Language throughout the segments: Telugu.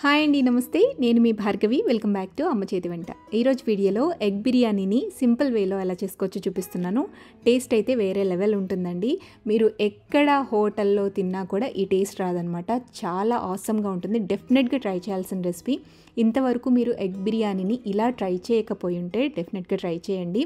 హాయ్ అండి, నమస్తే. నేను మీ భార్గవి. వెల్కమ్ బ్యాక్ టు అమ్మ చేతి వంట. ఈరోజు వీడియోలో ఎగ్ బిర్యానీని సింపుల్ వేలో ఎలా చేసుకోవచ్చో చూపిస్తున్నాను. టేస్ట్ అయితే వేరే లెవెల్ ఉంటుందండి. మీరు ఎక్కడ హోటల్లో తిన్నా కూడా ఈ టేస్ట్ రాదనమాట. చాలా ఆసమ్గా ఉంటుంది. డెఫినెట్గా ట్రై చేయాల్సిన రెసిపీ. ఇంతవరకు మీరు ఎగ్ బిర్యానీని ఇలా ట్రై చేయకపోయి ఉంటే డెఫినెట్గా ట్రై చేయండి.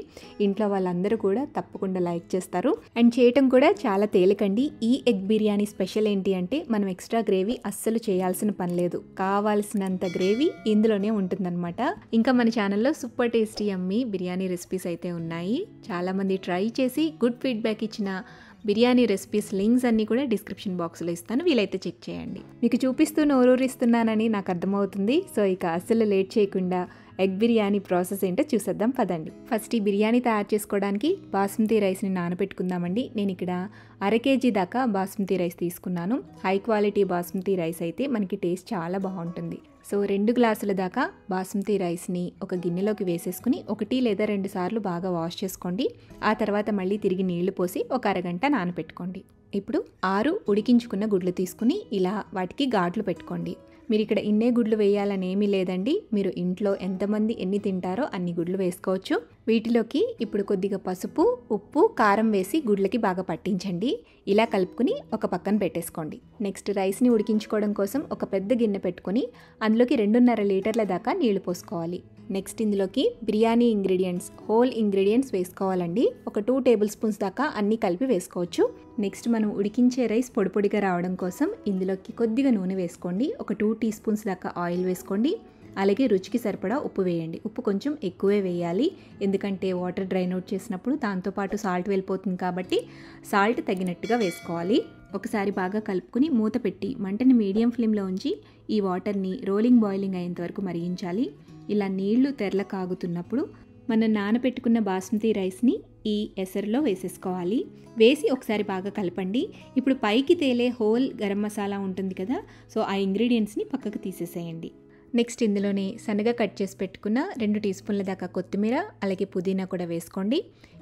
ఇంట్లో వాళ్ళందరూ కూడా తప్పకుండా లైక్ చేస్తారు. అండ్ చేయటం కూడా చాలా తేలికండి. ఈ ఎగ్ బిర్యానీ స్పెషల్ ఏంటి అంటే మనం ఎక్స్ట్రా గ్రేవీ అస్సలు చేయాల్సిన పని లేదు. కావాల్సినంత గ్రేవీ ఇందులోనే ఉంటుందన్నమాట. ఇంకా మన ఛానల్లో సూపర్ టేస్టీ అమ్మి బిర్యానీ రెసిపీస్ అయితే ఉన్నాయి. చాలామంది ట్రై చేసి గుడ్ ఫీడ్బ్యాక్ ఇచ్చిన బిర్యానీ రెసిపీస్ లింక్స్ అన్నీ కూడా డిస్క్రిప్షన్ బాక్స్లో ఇస్తాను. వీలైతే చెక్ చేయండి. మీకు చూపిస్తూ నోరూరిస్తున్నానని నాకు అర్థమవుతుంది. సో ఇక అస్సలు లేట్ చేయకుండా ఎగ్ బిర్యానీ ప్రాసెస్ ఏంటో చూసేద్దాం పదండి. ఫస్ట్ ఈ బిర్యానీ తయారు చేసుకోవడానికి బాస్మతి రైస్ని నానబెట్టుకుందామండి. నేను ఇక్కడ 1/2 kg దాకా బాస్మతి రైస్ తీసుకున్నాను. హై క్వాలిటీ బాస్మతి రైస్ అయితే మనకి టేస్ట్ చాలా బాగుంటుంది. సో 2 గ్లాసుల దాకా బాస్మతి రైస్ని ఒక గిన్నెలోకి వేసేసుకుని 1 లేదా 2 సార్లు బాగా వాష్ చేసుకోండి. ఆ తర్వాత మళ్ళీ తిరిగి నీళ్లు పోసి ఒక అరగంట నానబెట్టుకోండి. ఇప్పుడు 6 ఉడికించుకున్న గుడ్లు తీసుకుని ఇలా వాటికి ఘాట్లు పెట్టుకోండి. మీరు ఇక్కడ ఇన్నే గుడ్లు వేయాలని ఏమీ లేదండి. మీరు ఇంట్లో ఎంతమంది ఎన్ని తింటారో అన్ని గుడ్లు వేసుకోవచ్చు. వీటిలోకి ఇప్పుడు కొద్దిగా పసుపు, ఉప్పు, కారం వేసి గుడ్లకి బాగా పట్టించండి. ఇలా కలుపుకుని ఒక పక్కన పెట్టేసుకోండి. నెక్స్ట్ రైస్ని ఉడికించుకోవడం కోసం ఒక పెద్ద గిన్నె పెట్టుకొని అందులోకి 2.5 లీటర్ల దాకా నీళ్లు పోసుకోవాలి. నెక్స్ట్ ఇందులోకి బిర్యానీ ఇంగ్రీడియంట్స్, హోల్ ఇంగ్రీడియంట్స్ వేసుకోవాలండి. ఒక 2 టేబుల్ స్పూన్స్ దాకా అన్నీ కలిపి వేసుకోవచ్చు. నెక్స్ట్ మనం ఉడికించే రైస్ పొడి పొడిగా రావడం కోసం ఇందులోకి కొద్దిగా నూనె వేసుకోండి. ఒక 2 టీ స్పూన్స్ దాకా ఆయిల్ వేసుకోండి. అలాగే రుచికి సరిపడా ఉప్పు వేయండి. ఉప్పు కొంచెం ఎక్కువే వేయాలి, ఎందుకంటే వాటర్ డ్రైన్ అవుట్ చేసినప్పుడు దాంతోపాటు సాల్ట్ వెళ్ళిపోతుంది కాబట్టి సాల్ట్ తగినట్టుగా వేసుకోవాలి. ఒకసారి బాగా కలుపుకుని మూత పెట్టి మంటని మీడియం ఫ్లేమ్లో ఉంచి ఈ వాటర్ని రోలింగ్ బాయిలింగ్ అయ్యేంత వరకు మరిగించాలి. ఇలా నీళ్లు తెరల కాగుతున్నప్పుడు మనం నానబెట్టుకున్న బాస్మతి రైస్ని ఈ ఎసరులో వేసేసుకోవాలి. వేసి ఒకసారి బాగా కలపండి. ఇప్పుడు పైకి తేలే హోల్ గరం మసాలా ఉంటుంది కదా, సో ఆ ఇంగ్రీడియంట్స్ని పక్కకు తీసేసేయండి. నెక్స్ట్ ఇందులోనే సన్నగా కట్ చేసి పెట్టుకున్న 2 టీ స్పూన్ల దాకా కొత్తిమీర, అలాగే పుదీనా కూడా వేసుకోండి.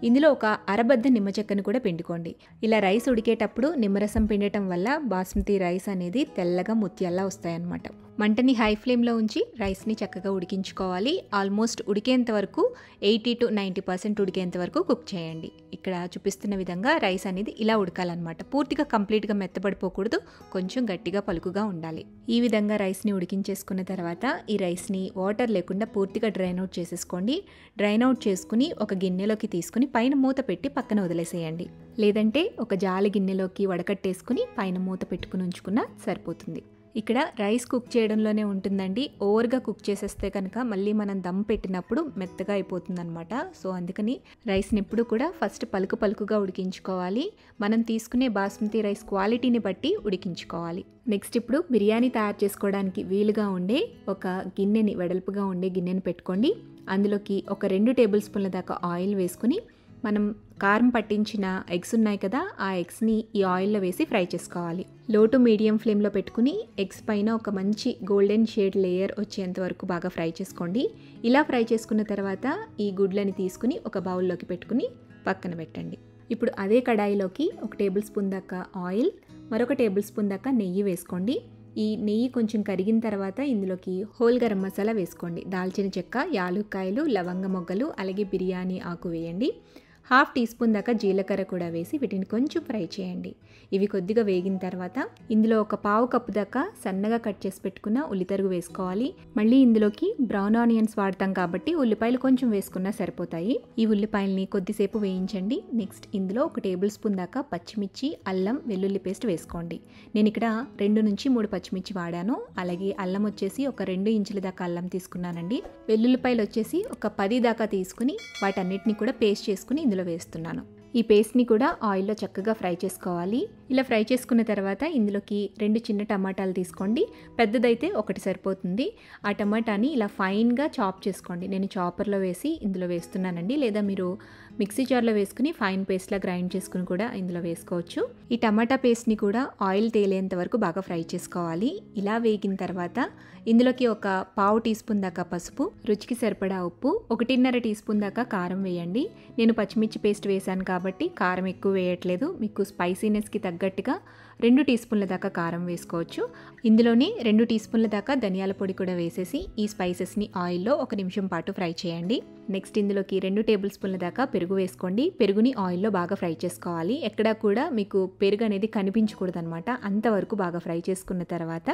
ఇందులో ఒక అరబద్ద నిమ్మ చెక్కను కూడా పిండుకోండి. ఇలా రైస్ ఉడికేటప్పుడు నిమ్మరసం పిండటం వల్ల బాస్మతి రైస్ అనేది తెల్లగా ముత్యాల్లా వస్తాయన్నమాట. మంటని హై ఫ్లేమ్లో ఉంచి రైస్ని చక్కగా ఉడికించుకోవాలి. ఆల్మోస్ట్ ఉడికేంత వరకు 80 to 90% ఉడికేంత వరకు కుక్ చేయండి. ఇక్కడ చూపిస్తున్న విధంగా రైస్ అనేది ఇలా ఉడకాలన్నమాట. పూర్తిగా కంప్లీట్గా మెత్తబడిపోకూడదు, కొంచెం గట్టిగా పలుకుగా ఉండాలి. ఈ విధంగా రైస్ని ఉడికించేసుకున్న తర్వాత ఈ రైస్ని వాటర్ లేకుండా పూర్తిగా డ్రైన్ అవుట్ చేసేసుకోండి. డ్రైన్ అవుట్ చేసుకుని ఒక గిన్నెలోకి తీసుకుని పైన మూత పెట్టి పక్కన వదిలేసేయండి. లేదంటే ఒక జాలి గిన్నెలోకి వడకట్టేసుకుని పైన మూత పెట్టుకుని ఉంచుకున్నా సరిపోతుంది. ఇక్కడ రైస్ కుక్ చేయడంలోనే ఉంటుందండి. ఓవర్గా కుక్ చేసేస్తే కనుక మళ్ళీ మనం దమ్ పెట్టినప్పుడు మెత్తగా అయిపోతుందన్నమాట. సో అందుకని రైస్ని ఎప్పుడు కూడా ఫస్ట్ పలుకుగా ఉడికించుకోవాలి. మనం తీసుకునే బాస్మతి రైస్ క్వాలిటీని బట్టి ఉడికించుకోవాలి. నెక్స్ట్ ఇప్పుడు బిర్యానీ తయారు చేసుకోవడానికి వీలుగా ఉండే ఒక గిన్నెని, వెడల్పుగా ఉండే గిన్నెని పెట్టుకోండి. అందులోకి ఒక 2 టేబుల్ స్పూన్ల దాకా ఆయిల్ వేసుకుని మనం కారం పట్టించిన ఎగ్స్ ఉన్నాయి కదా, ఆ ఎగ్స్ని ఈ ఆయిల్లో వేసి ఫ్రై చేసుకోవాలి. లో టు మీడియం ఫ్లేమ్లో పెట్టుకుని ఎగ్స్ పైన ఒక మంచి గోల్డెన్ షేడ్ లేయర్ వచ్చేంత వరకు బాగా ఫ్రై చేసుకోండి. ఇలా ఫ్రై చేసుకున్న తర్వాత ఈ గుడ్లని తీసుకుని ఒక బౌల్లోకి పెట్టుకుని పక్కన పెట్టండి. ఇప్పుడు అదే కడాయిలోకి 1 టేబుల్ స్పూన్ దాకా ఆయిల్, మరొక టేబుల్ స్పూన్ దాకా నెయ్యి వేసుకోండి. ఈ నెయ్యి కొంచెం కరిగిన తర్వాత ఇందులోకి హోల్ గరం మసాలా వేసుకోండి. దాల్చిన చెక్క, యాలుక్కాయలు, లవంగ మొగ్గలు, అలాగే బిర్యానీ ఆకు వేయండి. 1/2 టీ స్పూన్ దాకా జీలకర్ర కూడా వేసి వీటిని కొంచెం ఫ్రై చేయండి. ఇవి కొద్దిగా వేగిన తర్వాత ఇందులో ఒక 1/2 కప్పు దాకా సన్నగా కట్ చేసి పెట్టుకున్న ఉల్లితరుగు వేసుకోవాలి. మళ్ళీ ఇందులోకి బ్రౌన్ ఆనియన్స్ వాడతాం కాబట్టి ఉల్లిపాయలు కొంచెం వేసుకున్నా సరిపోతాయి. ఈ ఉల్లిపాయల్ని కొద్దిసేపు వేయించండి. నెక్స్ట్ ఇందులో 1 టేబుల్ స్పూన్ దాకా పచ్చిమిర్చి, అల్లం వెల్లుల్లి పేస్ట్ వేసుకోండి. నేను ఇక్కడ 2 నుంచి 3 పచ్చిమిర్చి వాడాను. అలాగే అల్లం వచ్చేసి ఒక 2 ఇంచుల దాకా అల్లం తీసుకున్నానండి. వెల్లుల్లిపాయలు వచ్చేసి ఒక 10 దాకా తీసుకుని వాటన్నిటిని కూడా పేస్ట్ చేసుకుని ఇందులో వేస్తున్నాను. ఈ పేస్ట్ని కూడా ఆయిల్లో చక్కగా ఫ్రై చేసుకోవాలి. ఇలా ఫ్రై చేసుకున్న తర్వాత ఇందులోకి 2 చిన్న టమాటాలు తీసుకోండి. పెద్దదైతే 1 సరిపోతుంది. ఆ టమాటాని ఇలా ఫైన్గా చాప్ చేసుకోండి. నేను చాపర్లో వేసి ఇందులో వేస్తున్నానండి. లేదా మీరు మిక్సీ జార్లో వేసుకుని ఫైన్ పేస్ట్లా గ్రైండ్ చేసుకుని కూడా ఇందులో వేసుకోవచ్చు. ఈ టమాటా పేస్ట్ని కూడా ఆయిల్ తేలేంత వరకు బాగా ఫ్రై చేసుకోవాలి. ఇలా వేగిన తర్వాత ఇందులోకి ఒక 1/2 టీ స్పూన్ దాకా పసుపు, రుచికి సరిపడా ఉప్పు, 1.5 టీ స్పూన్ దాకా కారం వేయండి. నేను పచ్చిమిర్చి పేస్ట్ వేశాను కాబట్టి కారం ఎక్కువ వేయట్లేదు. మీకు స్పైసీనెస్కి తగ్గట్టుగా 2 టీ స్పూన్ల దాకా కారం వేసుకోవచ్చు. ఇందులోనే 2 టీ స్పూన్ల దాకా ధనియాల పొడి కూడా వేసేసి ఈ స్పైసెస్ని ఆయిల్లో 1 నిమిషం పాటు ఫ్రై చేయండి. నెక్స్ట్ ఇందులోకి 2 టేబుల్ స్పూన్ల దాకా పెరుగు వేసుకోండి. పెరుగుని ఆయిల్లో బాగా ఫ్రై చేసుకోవాలి. ఎక్కడా కూడా మీకు పెరుగు అనేది కనిపించకూడదు అనమాట. అంతవరకు బాగా ఫ్రై చేసుకున్న తర్వాత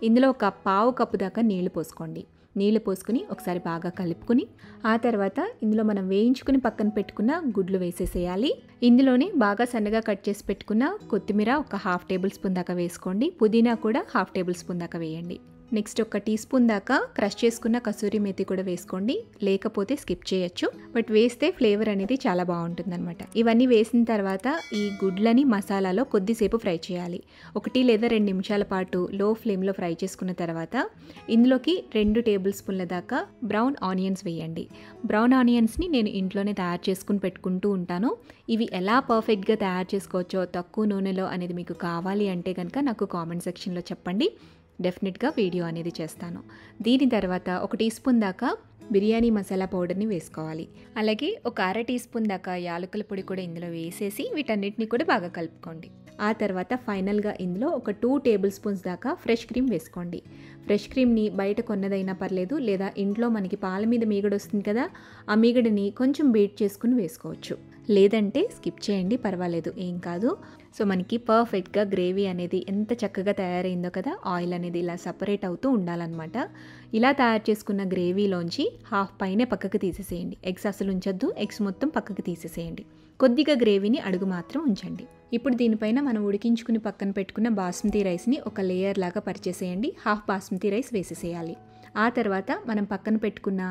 ఇందులో ఒక పావు కప్పు దాకా నీళ్లు పోసుకోండి. నీళ్లు పోసుకుని ఒకసారి బాగా కలుపుకుని ఆ తర్వాత ఇందులో మనం వేయించుకుని పక్కన పెట్టుకున్న గుడ్లు వేసేసేయాలి. ఇందులోనే బాగా సన్నగా కట్ చేసి పెట్టుకున్న కొత్తిమీర ఒక 1/2 టేబుల్ స్పూన్ దాకా వేసుకోండి. పుదీనా కూడా 1/2 టేబుల్ స్పూన్ దాకా వేయండి. నెక్స్ట్ 1 టీ స్పూన్ దాకా క్రష్ చేసుకున్న కసూరి మేతి కూడా వేసుకోండి. లేకపోతే స్కిప్ చేయొచ్చు, బట్ వేస్తే ఫ్లేవర్ అనేది చాలా బాగుంటుంది అనమాట. ఇవన్నీ వేసిన తర్వాత ఈ గుడ్లని మసాలాలో కొద్దిసేపు ఫ్రై చేయాలి. 1 లేదా 2 నిమిషాల పాటు లో ఫ్లేమ్లో ఫ్రై చేసుకున్న తర్వాత ఇందులోకి 2 టేబుల్ స్పూన్ల దాకా బ్రౌన్ ఆనియన్స్ వేయండి. బ్రౌన్ ఆనియన్స్ని నేను ఇంట్లోనే తయారు చేసుకుని పెట్టుకుంటూ ఉంటాను. ఇవి ఎలా పర్ఫెక్ట్గా తయారు చేసుకోవచ్చో తక్కువ నూనెలో అనేది మీకు కావాలి అంటే కనుక నాకు కామెంట్ సెక్షన్లో చెప్పండి. డెఫినెట్గా వీడియో అనేది చేస్తాను. దీని తర్వాత 1 టీ స్పూన్ దాకా బిర్యానీ మసాలా పౌడర్ని వేసుకోవాలి. అలాగే 1/2 టీ స్పూన్ దాకా యాలకుల పొడి కూడా ఇందులో వేసేసి వీటన్నిటిని కూడా బాగా కలుపుకోండి. ఆ తర్వాత ఫైనల్గా ఇందులో ఒక 2 టేబుల్ స్పూన్స్ దాకా ఫ్రెష్ క్రీమ్ వేసుకోండి. ఫ్రెష్ క్రీమ్ని బయట కొన్నదైనా పర్లేదు, లేదా ఇంట్లో మనకి పాల మీద మీగడ వస్తుంది కదా, ఆ మీగడని కొంచెం బీట్ చేసుకుని వేసుకోవచ్చు. లేదంటే స్కిప్ చేయండి, పర్వాలేదు, ఏం కాదు. సో మనకి పర్ఫెక్ట్గా గ్రేవీ అనేది ఎంత చక్కగా తయారైందో కదా. ఆయిల్ అనేది ఇలా సపరేట్ అవుతూ ఉండాలన్నమాట. ఇలా తయారు చేసుకున్న గ్రేవీలోంచి హాఫ్ పైనే పక్కకు తీసేసేయండి. ఎగ్స్ అసలు ఉంచొద్దు, ఎగ్స్ మొత్తం పక్కకు తీసేసేయండి. కొద్దిగా గ్రేవీని అడుగు మాత్రం ఉంచండి. ఇప్పుడు దీనిపైన మనం ఉడికించుకుని పక్కన పెట్టుకున్న బాస్మతి రైస్ని ఒక లేయర్ లాగా పరిచేసేయండి. హాఫ్ బాస్మతి రైస్ వేసేసేయాలి. ఆ తర్వాత మనం పక్కన పెట్టుకున్న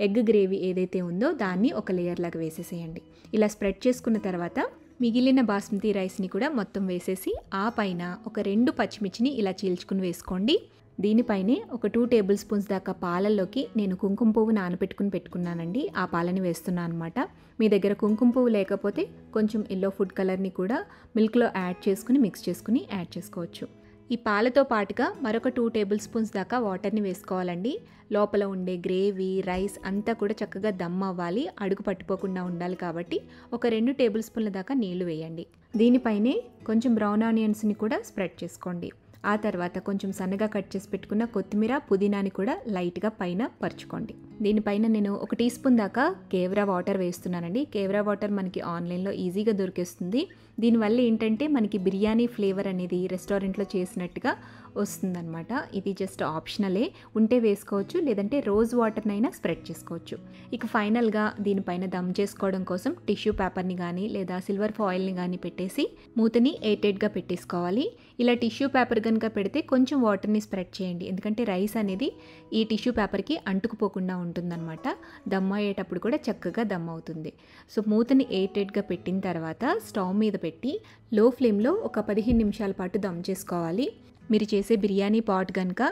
ఎగ్ గ్రేవీ ఏదైతే ఉందో దాన్ని ఒక లేయర్ లాగా వేసేసేయండి. ఇలా స్ప్రెడ్ చేసుకున్న తర్వాత మిగిలిన బాస్మతి రైస్ని కూడా మొత్తం వేసేసి ఆ పైన ఒక 2 పచ్చిమిర్చిని ఇలా చీల్చుకుని వేసుకోండి. దీనిపైనే ఒక 2 టేబుల్ స్పూన్స్ దాకా పాలల్లోకి నేను కుంకుమ పువ్వు నానబెట్టుకుని పెట్టుకున్నానండి. ఆ పాలని వేస్తున్నాను అనమాట. మీ దగ్గర కుంకుమ పువ్వు లేకపోతే కొంచెం ఎల్లో ఫుడ్ కలర్ని కూడా మిల్క్లో యాడ్ చేసుకుని మిక్స్ చేసుకుని యాడ్ చేసుకోవచ్చు. ఈ పాలతో పాటుగా మరొక 2 టేబుల్ స్పూన్స్ దాకా వాటర్ని వేసుకోవాలండి. లోపల ఉండే గ్రేవీ రైస్ అంతా కూడా చక్కగా దమ్ అవ్వాలి, అడుగు పట్టుకోకుండా ఉండాలి కాబట్టి ఒక 2 టేబుల్ స్పూన్ల దాకా నీళ్లు వేయండి. దీనిపైనే కొంచెం బ్రౌన్ ఆనియన్స్ని కూడా స్ప్రెడ్ చేసుకోండి. ఆ తర్వాత కొంచెం సన్నగా కట్ చేసి పెట్టుకున్న కొత్తిమీర పుదీనాని కూడా లైట్గా పైన పరుచుకోండి. దీనిపైన నేను 1 టీ స్పూన్ దాకా కేవరా వాటర్ వేస్తున్నానండి. కేవరా వాటర్ మనకి ఆన్లైన్లో ఈజీగా దొరికేస్తుంది. దీనివల్ల ఏంటంటే మనకి బిర్యానీ ఫ్లేవర్ అనేది రెస్టారెంట్లో చేసినట్టుగా వస్తుందన్నమాట. ఇది జస్ట్ ఆప్షనలే, ఉంటే వేసుకోవచ్చు, లేదంటే రోజ్ వాటర్నైనా స్ప్రెడ్ చేసుకోవచ్చు. ఇక ఫైనల్గా దీనిపైన దమ్ చేసుకోవడం కోసం టిష్యూ పేపర్ని కానీ లేదా సిల్వర్ ఫాయిల్ని కానీ పెట్టేసి మూతని ఎయిటెడ్గా పెట్టేసుకోవాలి. ఇలా టిష్యూ పేపర్ కనుక పెడితే కొంచెం వాటర్ని స్ప్రెడ్ చేయండి, ఎందుకంటే రైస్ అనేది ఈ టిష్యూ పేపర్కి అంటుకుపోకుండా ఉంటుందన్నమాట. దమ్ అయ్యేటప్పుడు కూడా చక్కగా దమ్ అవుతుంది. సో మూతని ఎయిటెడ్గా పెట్టిన తర్వాత స్టవ్ మీద పెట్టి లో ఫ్లేమ్లో ఒక 15 నిమిషాల పాటు దమ్ చేసుకోవాలి. మీరు చేసే బిర్యానీ పాట్ కనుక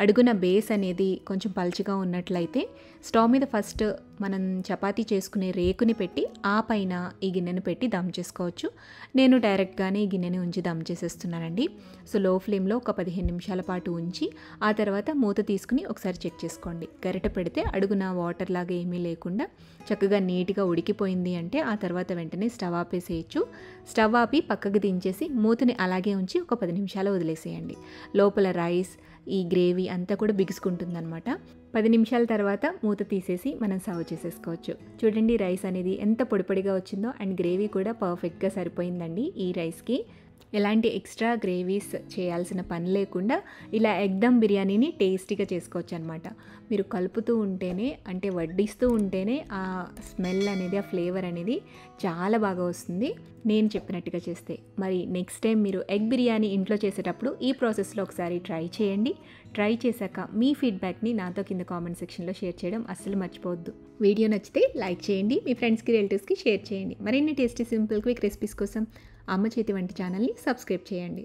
అడుగున బేస్ అనేది కొంచెం పల్చగా ఉన్నట్లయితే స్టవ్ మీద ఫస్ట్ మనం చపాతీ చేసుకునే రేకుని పెట్టి ఆ పైన ఈ గిన్నెను పెట్టి దమ్ చేసుకోవచ్చు. నేను డైరెక్ట్గానే ఈ గిన్నెని ఉంచి దమ్ చేసేస్తున్నానండి. సో లో ఫ్లేమ్లో ఒక 15 నిమిషాల పాటు ఉంచి ఆ తర్వాత మూత తీసుకుని ఒకసారి చెక్ చేసుకోండి. గరిట పెడితే అడుగున వాటర్ లాగా ఏమీ లేకుండా చక్కగా నీట్గా ఉడికిపోయింది అంటే ఆ తర్వాత వెంటనే స్టవ్ ఆపేసేయచ్చు. స్టవ్ ఆపి పక్కకు దించేసి మూతని అలాగే ఉంచి ఒక 10 నిమిషాలు వదిలేసేయండి. లోపల రైస్ ఈ గ్రేవీ అంతా కూడా బిగుసుకుంటుందన్నమాట. 10 నిమిషాల తర్వాత మూత తీసేసి మనం సర్వ్ చేసేసుకోవచ్చు. చూడండి రైస్ అనేది ఎంత పొడి పొడిగా వచ్చిందో, అండ్ గ్రేవీ కూడా పర్ఫెక్ట్గా సరిపోయిందండి. ఈ రైస్కి ఎలాంటి ఎక్స్ట్రా గ్రేవీస్ చేయాల్సిన పని లేకుండా ఇలా ఎగ్ దమ్ బిర్యానీని టేస్టీగా చేసుకోవచ్చు అనమాట. మీరు కలుపుతూ ఉంటేనే, అంటే వడ్డిస్తూ ఉంటేనే ఆ స్మెల్ అనేది, ఆ ఫ్లేవర్ అనేది చాలా బాగా వస్తుంది నేను చెప్పినట్టుగా చేస్తే. మరి నెక్స్ట్ టైం మీరు ఎగ్ బిర్యానీ ఇంట్లో చేసేటప్పుడు ఈ ప్రాసెస్లో ఒకసారి ట్రై చేయండి. ట్రై చేశాక మీ ఫీడ్బ్యాక్ని నాతో కింద కామెంట్ సెక్షన్లో షేర్ చేయడం అస్సలు మర్చిపోవద్దు. వీడియో నచ్చితే లైక్ చేయండి, మీ ఫ్రెండ్స్కి రిలేటివ్స్కి షేర్ చేయండి. మరిన్ని టేస్టీ సింపుల్ క్విక్ రెసిపీస్ కోసం అమ్మ చేతి వంట ఛానల్ని సబ్స్క్రైబ్ చేయండి.